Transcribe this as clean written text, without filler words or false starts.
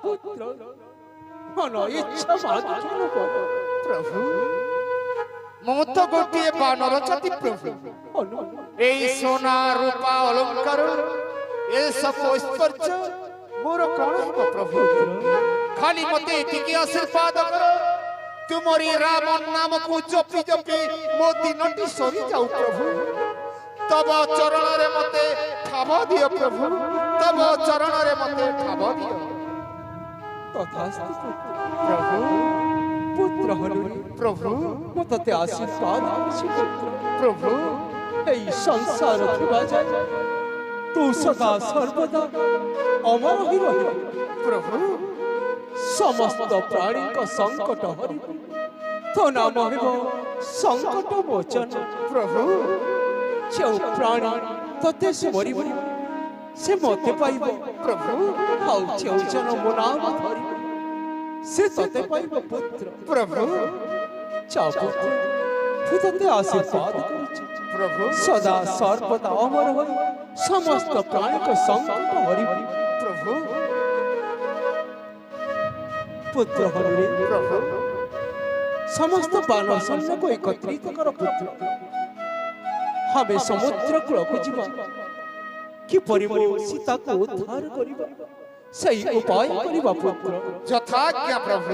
পুত্র মন ইচ্ছা মার্জন কর। প্রভু মম তো গোটিয়ে বানর জাতি প্রভু, এই সোনা রূপা অলঙ্কার এসব ঐশ্বর্য মোর কଣ ହେବ প্রভু? খালি মতে এটিকে আশীর্বাদ কর, ତୁମରି ରାମ ନାମକୁ ଜପି ଜପି ମୋ ଦିନଟି ସରି ଯାଉ ପ୍ରଭୁ। ତବ ଚରଣରେ ମତେ ଠାବ ଦିଅ ପ୍ରଭୁ, ତବ ଚରଣରେ ମତେ ଠାବ ଦିଅ তথাস্তু ପ୍ରଭୁ। পুত্র হলো প্রভু ମୁଁ ତତେ ଆଶୀର୍ବାଦ କରୁଛି ପୁତ୍ର। প্রভু এই ସଂସାର ଥିବା ଯାଏ ତୁ ସଦା ସର୍ବଦା ଅମର ହିଁ ରହିବୁ। প্রভু ସମସ୍ତ ପ୍ରାଣୀଙ୍କ ସଙ୍କଟ ହରିବ, ତୋ ନାମ ହେବ ସଙ୍କଟ ମୋଚନ। প্রভୁ ଯେଉଁ ପ୍ରାଣୀ ତତେ ସ୍ମରିବ ସେ ମୋତେ ପାଇବ, প্রভু ଆଉ ଯେଉଁ ଜନ ମୋ ନାମ ଧରିବ ସେ ତତେ ପାଇବ ପୁତ୍ର। প্রভু ଯା ପୁତ୍ର, ମୁଁ ତତେ ଆଶୀର୍ବାଦ କରୁଛି, প্রভু ସଦା ସର୍ବଦା ଅମର ହୋଇ ସମସ୍ତ ପ୍ରାଣୀଙ୍କ ସଙ୍କଟ ହରିବ। প্রভু ପୁତ୍ର ହରିରେ প্রভু ସମସ୍ତ ବାନର ସୈନ୍ୟକୁ ଏକତ୍ରିତ କର ପୁତ୍ର। ଆମେ ସମୁଦ୍ର କୂଳକୁ ଯିବା, କିପରି ମୋ ସୀତାକୁ ଉଦ୍ଧାର କରିବା সেই উপায় করিবা পুত্র। যথাজ্ঞা প্রভু।